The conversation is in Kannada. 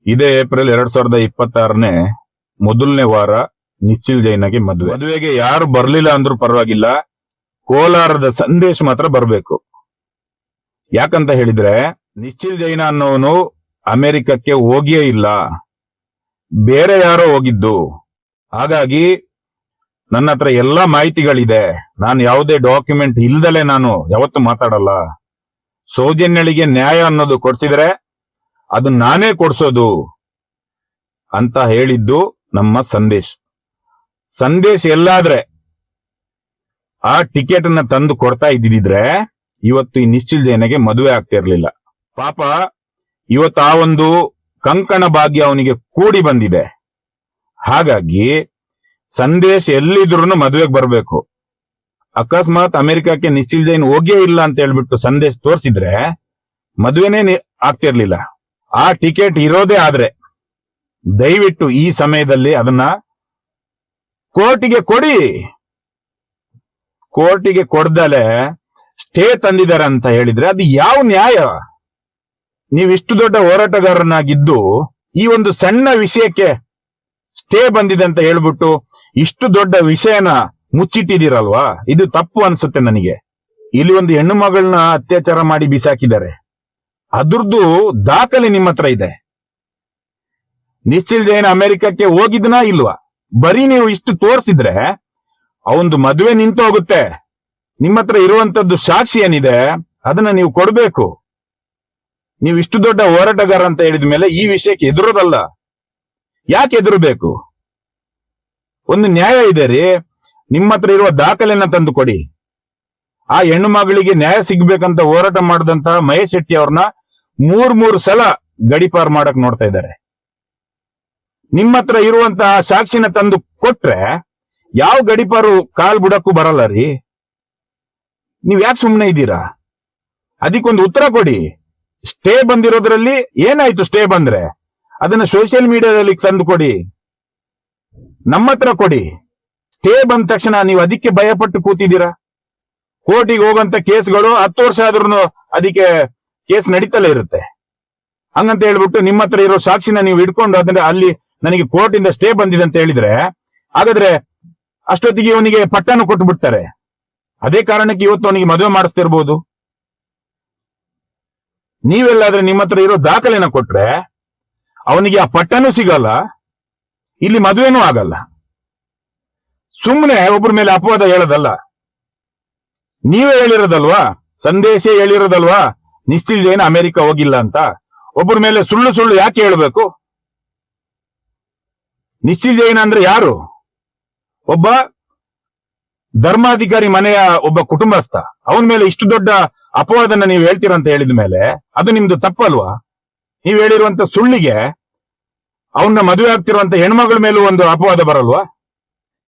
ಇದೇ ಏಪ್ರಿಲ್ 2026 ಮೊದಲನೇ ವಾರ ನಿಶ್ಚಿಲ್ ಜೈನಗೆ ಮದುವೆಗೆ ಯಾರು ಬರ್ಲಿಲ್ಲ ಅಂದ್ರೂ ಪರವಾಗಿಲ್ಲ, ಕೋಲಾರದ ಸಂದೇಶ್ ಮಾತ್ರ ಬರ್ಬೇಕು. ಯಾಕಂತ ಹೇಳಿದ್ರೆ ನಿಶ್ಚಿಲ್ ಜೈನ ಅನ್ನೋನು ಅಮೆರಿಕಕ್ಕೆ ಹೋಗಿಯೇ ಇಲ್ಲ, ಬೇರೆ ಯಾರೋ ಹೋಗಿದ್ದು. ಹಾಗಾಗಿ ನನ್ನ ಹತ್ರ ಎಲ್ಲಾ ಮಾಹಿತಿಗಳಿದೆ. ನಾನು ಯಾವುದೇ ಡಾಕ್ಯುಮೆಂಟ್ ಇಲ್ದಲೆ ನಾನು ಯಾವತ್ತೂ ಮಾತಾಡಲ್ಲ. ಸೌಜನ್ಯಳಿಗೆ ನ್ಯಾಯ ಅನ್ನೋದು ಕೊಡ್ಸಿದ್ರೆ ಅದು ನಾನೇ ಕೊಡ್ಸೋದು ಅಂತ ಹೇಳಿದ್ದು ನಮ್ಮ ಸಂದೇಶ್. ಸಂದೇಶ್ ಎಲ್ಲಾದ್ರೆ ಆ ಟಿಕೆಟ್ ಅನ್ನ ತಂದು ಕೊಡ್ತಾ ಇದ್ದಿದ್ರೆ ಇವತ್ತು ಈ ನಿಶ್ಚಿಲ್ ಜೈನಗೆ ಮದುವೆ ಆಗ್ತಿರ್ಲಿಲ್ಲ. ಪಾಪ ಇವತ್ತು ಆ ಒಂದು ಕಂಕಣ ಭಾಗ್ಯ ಅವನಿಗೆ ಕೂಡಿ ಬಂದಿದೆ. ಹಾಗಾಗಿ ಸಂದೇಶ್ ಎಲ್ಲಿದ್ರು ಮದುವೆಗೆ ಬರ್ಬೇಕು. ಅಕಸ್ಮಾತ್ ಅಮೆರಿಕಕ್ಕೆ ನಿಶ್ಚಿಲ್ ಜೈನ್ ಹೋಗೇ ಇಲ್ಲ ಅಂತ ಹೇಳ್ಬಿಟ್ಟು ಸಂದೇಶ್ ತೋರಿಸಿದ್ರೆ ಮದುವೆನೇ ಆಗ್ತಿರ್ಲಿಲ್ಲ. ಆ ಟಿಕೆಟ್ ಇರೋದೇ ಆದ್ರೆ ದಯವಿಟ್ಟು ಈ ಸಮಯದಲ್ಲಿ ಅದನ್ನ ಕೋರ್ಟಿಗೆ ಕೊಡಿ. ಕೋರ್ಟಿಗೆ ಕೊಡ್ದಲೆ ಸ್ಟೇ ತಂದಿದ್ದಾರೆ ಅಂತ ಹೇಳಿದ್ರೆ ಅದು ಯಾವ ನ್ಯಾಯ? ನೀವಿಷ್ಟು ದೊಡ್ಡ ಹೋರಾಟಗಾರನಾಗಿದ್ದು ಈ ಒಂದು ಸಣ್ಣ ವಿಷಯಕ್ಕೆ ಸ್ಟೇ ಬಂದಿದೆ ಅಂತ ಹೇಳ್ಬಿಟ್ಟು ಇಷ್ಟು ದೊಡ್ಡ ವಿಷಯನ ಮುಚ್ಚಿಟ್ಟಿದ್ದೀರಲ್ವಾ, ಇದು ತಪ್ಪು ಅನ್ಸುತ್ತೆ ನನಗೆ. ಇಲ್ಲಿ ಒಂದು ಹೆಣ್ಣು ಮಗಳನ್ನ ಅತ್ಯಾಚಾರ ಮಾಡಿ ಬಿಸಾಕಿದ್ದಾರೆ, ಅದ್ರದ್ದು ದಾಖಲೆ ನಿಮ್ಮ ಹತ್ರ ಇದೆ. ನಿಶ್ಚಿಲ್ ಜೈನ್ ಅಮೆರಿಕಕ್ಕೆ ಹೋಗಿದ್ನಾ ಇಲ್ವಾ? ಬರೀ ನೀವು ಇಷ್ಟು ತೋರಿಸಿದ್ರೆ ಅವಂದು ಮದುವೆ ನಿಂತು ಹೋಗುತ್ತೆ. ನಿಮ್ಮ ಹತ್ರ ಇರುವಂತದ್ದು ಸಾಕ್ಷಿ ಏನಿದೆ ಅದನ್ನ ನೀವು ಕೊಡ್ಬೇಕು. ನೀವು ಇಷ್ಟು ದೊಡ್ಡ ಹೋರಾಟಗಾರ ಅಂತ ಹೇಳಿದ ಮೇಲೆ ಈ ವಿಷಯಕ್ಕೆ ಎದುರೋದಲ್ಲ. ಯಾಕೆ ಎದುರಬೇಕು? ಒಂದು ನ್ಯಾಯ ಇದೆ ರೀ. ನಿಮ್ಮ ಹತ್ರ ಇರುವ ದಾಖಲೆಯನ್ನ ತಂದು ಕೊಡಿ. ಆ ಹೆಣ್ಣು ಮಗಳಿಗೆ ನ್ಯಾಯ ಸಿಗ್ಬೇಕಂತ ಹೋರಾಟ ಮಾಡಿದಂತಹ ಮಹೇಶ್ ಶೆಟ್ಟಿ ಅವ್ರನ್ನ ಮೂರ್ ಸಲ ಗಡಿಪಾರ್ ಮಾಡಕ್ ನೋಡ್ತಾ ಇದ್ದಾರೆ. ನಿಮ್ಮ ಹತ್ರ ಇರುವಂತಹ ಸಾಕ್ಷಿನ ತಂದು ಕೊಟ್ರೆ ಯಾವ ಗಡಿಪಾರು ಕಾಲ್ ಬಿಡಕ್ಕೂ ಬರಲ್ಲ ರೀ. ನೀವ್ ಯಾಕೆ ಸುಮ್ನೆ ಇದ್ದೀರಾ? ಅದಕ್ಕೊಂದು ಉತ್ತರ ಕೊಡಿ. ಸ್ಟೇ ಬಂದಿರೋದ್ರಲ್ಲಿ ಏನಾಯ್ತು? ಸ್ಟೇ ಬಂದ್ರೆ ಅದನ್ನ ಸೋಷಿಯಲ್ ಮೀಡಿಯಾದಲ್ಲಿ ತಂದು ಕೊಡಿ, ನಮ್ಮ ಹತ್ರ ಕೊಡಿ. ಸ್ಟೇ ಬಂದ ತಕ್ಷಣ ನೀವು ಅದಕ್ಕೆ ಭಯಪಟ್ಟು ಕೂತಿದ್ದೀರಾ? ಕೋರ್ಟಿಗೆ ಹೋಗಂತ ಕೇಸ್ಗಳು 10 ವರ್ಷ ಆದ್ರೂ ಅದಕ್ಕೆ ಕೇಸ್ ನಡೀತಲೇ ಇರುತ್ತೆ. ಹಂಗಂತ ಹೇಳ್ಬಿಟ್ಟು ನಿಮ್ಮ ಹತ್ರ ಇರೋ ಸಾಕ್ಷಿನ ನೀವು ಇಟ್ಕೊಂಡು ಅದನ್ನ ಅಲ್ಲಿ ನನಗೆ ಕೋರ್ಟ್ ಇಂದ ಸ್ಟೇ ಬಂದಿದೆ ಅಂತ ಹೇಳಿದ್ರೆ ಹಾಗಾದ್ರೆ ಅಷ್ಟೊತ್ತಿಗೆ ಇವನಿಗೆ ಪಟ್ಟನು ಕೊಟ್ಟು ಬಿಡ್ತಾರೆ. ಅದೇ ಕಾರಣಕ್ಕೆ ಇವತ್ತು ಅವನಿಗೆ ಮದುವೆ ಮಾಡಿಸ್ತಿರ್ಬೋದು. ನೀವೆಲ್ಲಾದ್ರೆ ನಿಮ್ಮ ಹತ್ರ ಇರೋ ದಾಖಲೆನ ಕೊಟ್ರೆ ಅವನಿಗೆ ಆ ಪಟ್ಟನೂ ಸಿಗಲ್ಲ, ಇಲ್ಲಿ ಮದುವೆನೂ ಆಗಲ್ಲ. ಸುಮ್ಮನೆ ಒಬ್ಬರ ಮೇಲೆ ಅಪವಾದ ಹೇಳೋದಲ್ಲ. ನೀವೇ ಹೇಳಿರೋದಲ್ವಾ, ಸಂದೇಶ ಹೇಳಿರೋದಲ್ವಾ ನಿಶ್ಚಿಲ್ ಜೈನ್ ಅಮೆರಿಕ ಹೋಗಿಲ್ಲ ಅಂತ. ಒಬ್ಬರ ಮೇಲೆ ಸುಳ್ಳು ಯಾಕೆ ಹೇಳಬೇಕು? ನಿಶ್ಚಿಲ್ ಜೈನ್ ಅಂದ್ರೆ ಯಾರು? ಒಬ್ಬ ಧರ್ಮಾಧಿಕಾರಿ ಮನೆಯ ಒಬ್ಬ ಕುಟುಂಬಸ್ಥ. ಅವನ ಮೇಲೆ ಇಷ್ಟು ದೊಡ್ಡ ಅಪವಾದನ ನೀವು ಹೇಳ್ತೀರಂತ ಹೇಳಿದ ಮೇಲೆ ಅದು ನಿಮ್ದು ತಪ್ಪಲ್ವಾ? ನೀವು ಹೇಳಿರುವಂತ ಸುಳ್ಳಿಗೆ ಅವನ್ನ ಮದುವೆ ಆಗ್ತಿರುವಂತ ಹೆಣ್ಮಗಳ ಮೇಲೂ ಒಂದು ಅಪವಾದ ಬರಲ್ವಾ?